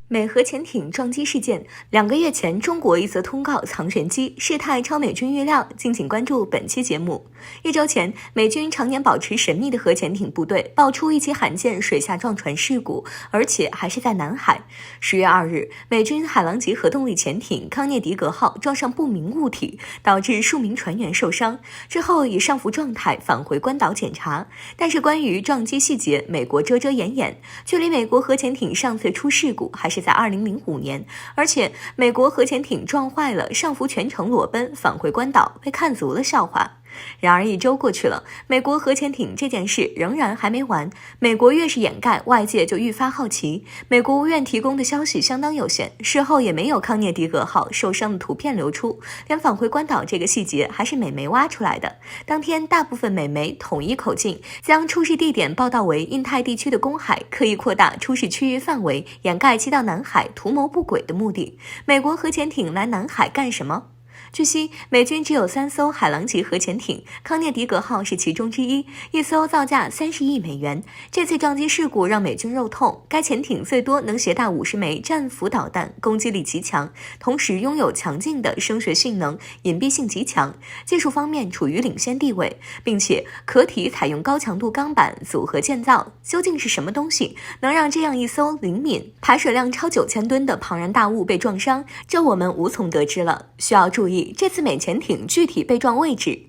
美核潜艇撞击事件，2个月前，中国一则通告藏玄机，事态超美军预料，敬请关注本期节目。1周前，美军常年保持神秘的核潜艇部队爆出一起罕见水下撞船事故，而且还是在南海。10月2日，美军海狼级核动力潜艇康涅狄格号撞上不明物体，导致数名船员受伤，之后以上浮状态返回关岛检查。但是关于撞击细节，美国遮遮掩掩，距离美国核潜艇上次出事故还是在2005年，而且美国核潜艇撞坏了，上浮全程裸奔返回关岛，被看足了笑话。然而1周过去了，美国核潜艇这件事仍然还没完。美国越是掩盖，外界就愈发好奇。美国务院提供的消息相当有限，事后也没有康涅狄格号受伤的图片流出，连返回关岛这个细节还是美媒挖出来的。当天，大部分美媒统一口径，将出事地点报道为印太地区的公海，刻意扩大出事区域范围，掩盖其到南海图谋不轨的目的。美国核潜艇来南海干什么？据悉，美军只有3艘海狼级核潜艇，康涅狄格号是其中之一，一艘造价30亿美元。这次撞击事故让美军肉痛，该潜艇最多能携带50枚战斧导弹，攻击力极强，同时拥有强劲的声学性能，隐蔽性极强，技术方面处于领先地位，并且壳体采用高强度钢板组合建造。究竟是什么东西能让这样一艘灵敏、排水量超9000吨的庞然大物被撞伤？这我们无从得知了。需要注意，这次美潜艇具体被撞位置。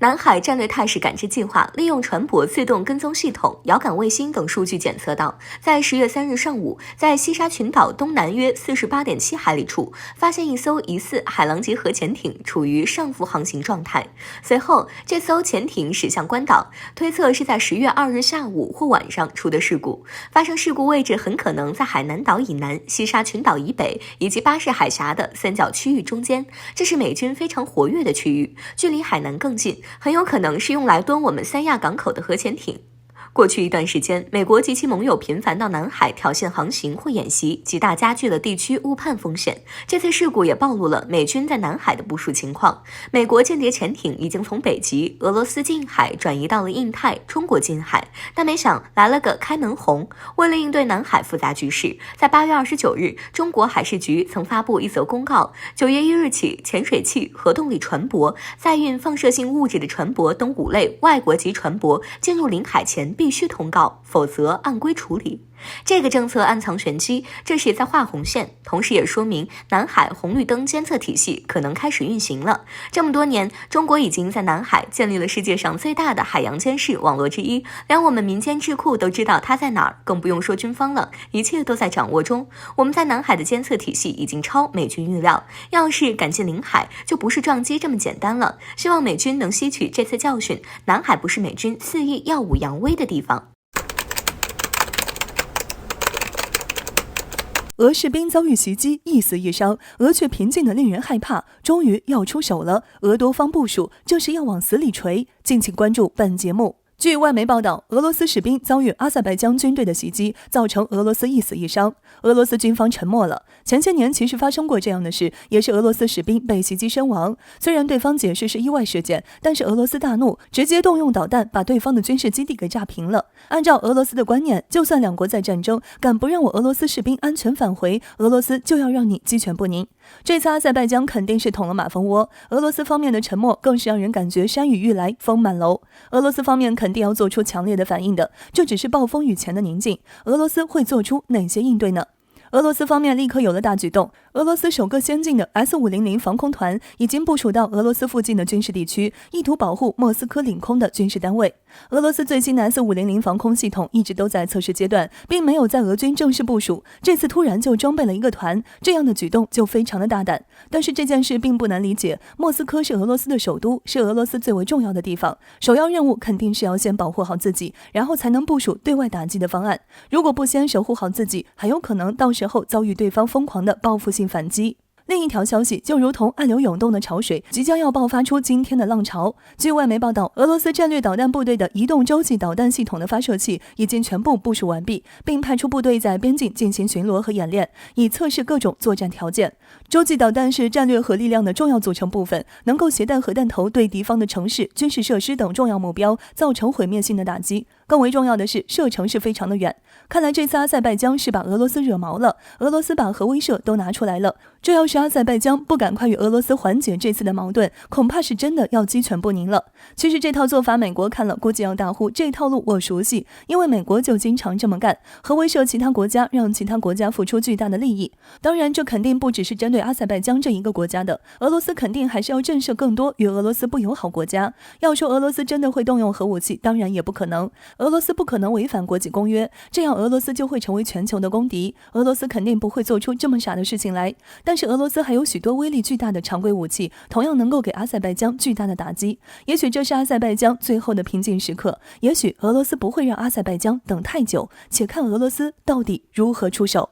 南海战略态势感知计划利用船舶自动跟踪系统、遥感卫星等数据检测到，在10月3日上午，在西沙群岛东南约48.7海里处，发现一艘疑似海狼级核潜艇处于上浮航行状态。随后，这艘潜艇驶向关岛，推测是在10月2日下午或晚上出的事故。发生事故位置很可能在海南岛以南、西沙群岛以北以及巴士海峡的三角区域中间，这是美军非常活跃的区域，距离海南更近，很有可能是用来蹲我们三亚港口的核潜艇。过去一段时间，美国及其盟友频繁到南海挑衅航行或演习，极大加剧了地区误判风险。这次事故也暴露了美军在南海的部署情况。美国间谍潜艇已经从北极、俄罗斯近海转移到了印太、中国近海，但没想来了个开门红。为了应对南海复杂局势，在8月29日，中国海事局曾发布一则公告：9月1日起，潜水器、核动力船舶、载运放射性物质的船舶等5类外国籍船舶进入领海前必须通告，否则按规处理。这个政策暗藏玄机，这是在画红线，同时也说明南海红绿灯监测体系可能开始运行了。这么多年，中国已经在南海建立了世界上最大的海洋监视网络之一，连我们民间智库都知道它在哪儿，更不用说军方了，一切都在掌握中。我们在南海的监测体系已经超美军预料，要是敢进领海，就不是撞击这么简单了。希望美军能吸取这次教训，南海不是美军肆意耀武扬威的地方。俄士兵遭遇袭击，一死一伤，俄却平静得令人害怕，终于要出手了。俄多方部署就是要往死里锤。敬请关注本节目。据外媒报道，俄罗斯士兵遭遇阿塞拜疆军队的袭击，造成俄罗斯一死一伤。俄罗斯军方沉默了。前些年其实发生过这样的事，也是俄罗斯士兵被袭击身亡。虽然对方解释是意外事件，但是俄罗斯大怒，直接动用导弹把对方的军事基地给炸平了。按照俄罗斯的观念，就算两国在战争，敢不让我俄罗斯士兵安全返回，俄罗斯就要让你鸡犬不宁。这次阿塞拜疆肯定是捅了马蜂窝，俄罗斯方面的沉默更是让人感觉山雨欲来风满楼。俄罗斯方面肯定要做出强烈的反应的，这只是暴风雨前的宁静。俄罗斯会做出哪些应对呢？俄罗斯方面立刻有了大举动，俄罗斯首个先进的 S-500防空团已经部署到俄罗斯附近的军事地区，意图保护莫斯科领空的军事单位。俄罗斯最新的 S-500防空系统一直都在测试阶段，并没有在俄军正式部署，这次突然就装备了一个团，这样的举动就非常的大胆。但是这件事并不难理解，莫斯科是俄罗斯的首都，是俄罗斯最为重要的地方，首要任务肯定是要先保护好自己，然后才能部署对外打击的方案。如果不先守护好自己，很有可能到时候遭遇对方疯狂的报复性反击。另一条消息就如同暗流涌动的潮水，即将要爆发出今天的浪潮。据外媒报道，俄罗斯战略导弹部队的移动洲际导弹系统的发射器已经全部部署完毕，并派出部队在边境进行巡逻和演练，以测试各种作战条件。洲际导弹是战略核力量的重要组成部分，能够携带核弹头对敌方的城市、军事设施等重要目标造成毁灭性的打击。更为重要的是，射程是非常的远。看来这次阿塞拜疆是把俄罗斯惹毛了，俄罗斯把核威慑都拿出来了。这要是阿塞拜疆不赶快与俄罗斯缓解这次的矛盾，恐怕是真的要鸡犬不宁了。其实这套做法美国看了估计要大呼这套路我熟悉，因为美国就经常这么干，核威慑其他国家，让其他国家付出巨大的利益。当然这肯定不只是针对阿塞拜疆这一个国家的，俄罗斯肯定还是要震慑更多与俄罗斯不友好国家。要说俄罗斯真的会动用核武器，当然也不可能，俄罗斯不可能违反国际公约，这样俄罗斯就会成为全球的公敌，俄罗斯肯定不会做出这么傻的事情来。但是俄罗斯还有许多威力巨大的常规武器，同样能够给阿塞拜疆巨大的打击。也许这是阿塞拜疆最后的平静时刻，也许俄罗斯不会让阿塞拜疆等太久，且看俄罗斯到底如何出手。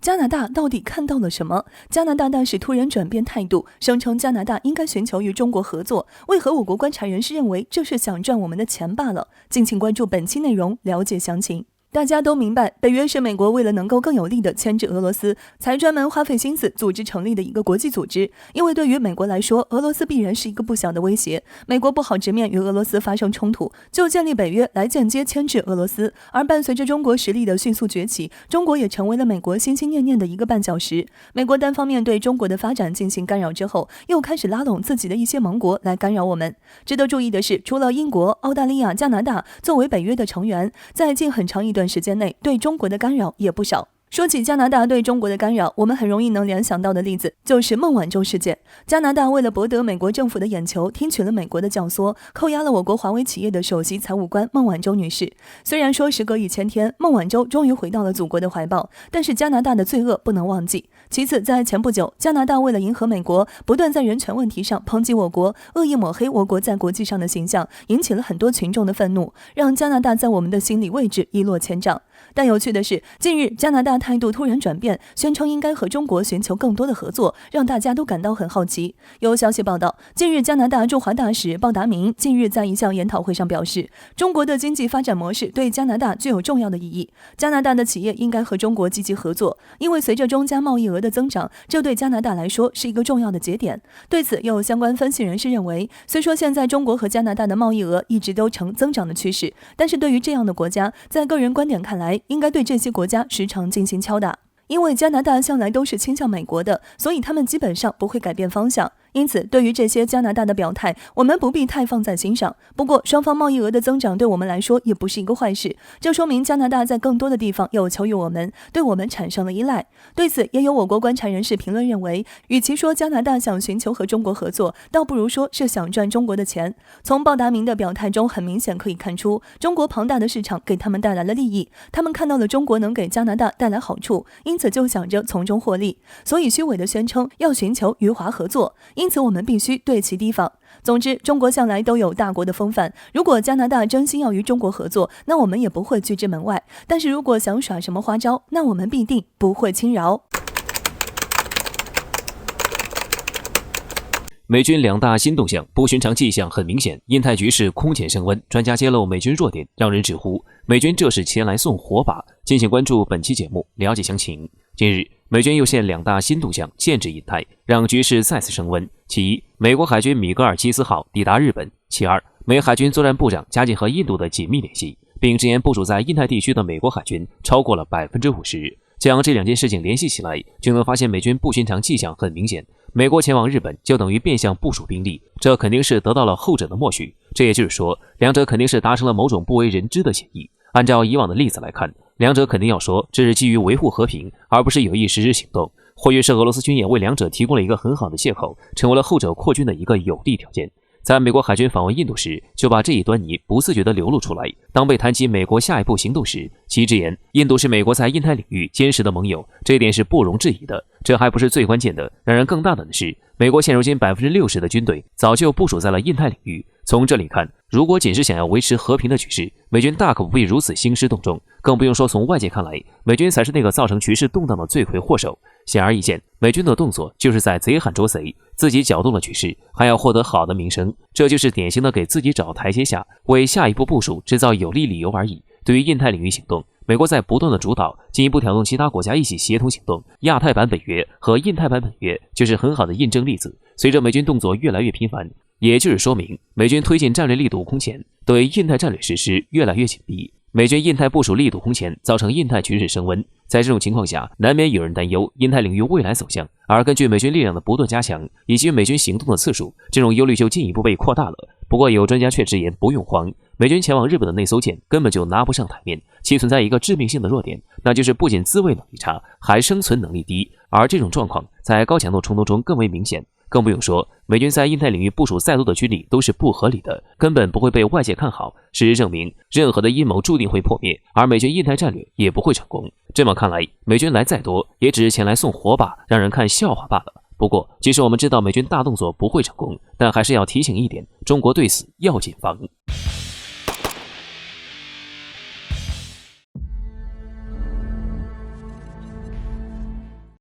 加拿大到底看到了什么？加拿大大使突然转变态度，声称加拿大应该寻求与中国合作，为何我国观察人士认为这是想赚我们的钱罢了？敬请关注本期内容，了解详情。大家都明白，北约是美国为了能够更有力地牵制俄罗斯，才专门花费心思组织成立的一个国际组织。因为对于美国来说，俄罗斯必然是一个不小的威胁，美国不好直面与俄罗斯发生冲突，就建立北约来间接牵制俄罗斯。而伴随着中国实力的迅速崛起，中国也成为了美国心心念念的一个绊脚石。美国单方面对中国的发展进行干扰之后，又开始拉拢自己的一些盟国来干扰我们。值得注意的是，除了英国、澳大利亚、加拿大作为北约的成员，在近很长一段时间内对中国的干扰也不少。说起加拿大对中国的干扰，我们很容易能联想到的例子就是孟晚舟事件。加拿大为了博得美国政府的眼球，听取了美国的教唆，扣押了我国华为企业的首席财务官孟晚舟女士。虽然说时隔1000天，孟晚舟终于回到了祖国的怀抱，但是加拿大的罪恶不能忘记。其次，在前不久，加拿大为了迎合美国，不断在人权问题上抨击我国，恶意抹黑我国在国际上的形象，引起了很多群众的愤怒，让加拿大在我们的心理位置一落千丈。但有趣的是，近日加拿大态度突然转变，宣称应该和中国寻求更多的合作，让大家都感到很好奇。有消息报道，近日加拿大驻华大使鲍达明近日在一项研讨会上表示，中国的经济发展模式对加拿大具有重要的意义，加拿大的企业应该和中国积极合作，因为随着中加贸易额的增长，这对加拿大来说是一个重要的节点。对此，有相关分析人士认为，虽说现在中国和加拿大的贸易额一直都呈增长的趋势，但是对于这样的国家，在个人观点看来，应该对这些国家时常进行敲打。因为加拿大向来都是倾向美国的，所以他们基本上不会改变方向。因此，对于这些加拿大的表态，我们不必太放在心上。不过，双方贸易额的增长对我们来说也不是一个坏事，这说明加拿大在更多的地方有求于我们，对我们产生了依赖。对此，也有我国观察人士评论认为，与其说加拿大想寻求和中国合作，倒不如说是想赚中国的钱。从鲍达明的表态中很明显可以看出，中国庞大的市场给他们带来了利益，他们看到了中国能给加拿大带来好处，因此就想着从中获利，所以虚伪的宣称要寻求与华合作，因此我们必须对其提防。总之，中国向来都有大国的风范，如果加拿大真心要与中国合作，那我们也不会拒之门外，但是如果想耍什么花招，那我们必定不会轻饶。美军两大新动向，不寻常迹象很明显，印太局势空前升温。专家揭露美军弱点，让人直呼美军这是前来送火把。敬请关注本期节目，了解详情。近日，美军又现两大新动向，限制印太，让局势再次升温。其一，美国海军米格尔7斯号抵达日本；其二，美海军作战部长加紧和印度的紧密联系，并直言部署在印太地区的美国海军超过了 50%。将这两件事情联系起来，就能发现美军不寻常迹象很明显。美国前往日本就等于变相部署兵力，这肯定是得到了后者的默许。这也就是说，两者肯定是达成了某种不为人知的协议。按照以往的例子来看，两者肯定要说这是基于维护和平，而不是有意实施行动。或许是俄罗斯军演为两者提供了一个很好的借口，成为了后者扩军的一个有利条件。在美国海军访问印度时，就把这一端倪不自觉地流露出来。当被谈及美国下一步行动时，其直言印度是美国在印太领域坚实的盟友，这一点是不容置疑的。这还不是最关键的，让人更大胆的是，美国现如今60%的军队早就部署在了印太领域。从这里看，如果仅是想要维持和平的局势，美军大可不必如此兴师动众，更不用说从外界看来，美军才是那个造成局势动荡的罪魁祸首。显而易见，美军的动作就是在贼喊捉贼，自己搅动了局势，还要获得好的名声，这就是典型的给自己找台阶下，为下一步部署制造有利理由而已。对于印太领域行动，美国在不断的主导，进一步挑动其他国家一起协同行动。亚太版北约和印太版北约就是很好的印证例子。随着美军动作越来越频繁，也就是说明美军推进战略力度空前，对印太战略实施越来越紧逼。美军印太部署力度空前，造成印太局势升温。在这种情况下，难免有人担忧印太领域未来走向。而根据美军力量的不断加强，以及美军行动的次数，这种忧虑就进一步被扩大了。不过有专家却直言不用慌，美军前往日本的那艘舰根本就拿不上台面，其存在一个致命性的弱点，那就是不仅自卫能力差，还生存能力低。而这种状况在高强度冲突中更为明显。更不用说，美军在印太领域部署再多的军力都是不合理的，根本不会被外界看好。事实证明，任何的阴谋注定会破灭，而美军印太战略也不会成功。这么看来，美军来再多，也只是前来送火把，让人看笑话罢了。不过，即使我们知道美军大动作不会成功，但还是要提醒一点，中国对此要谨防。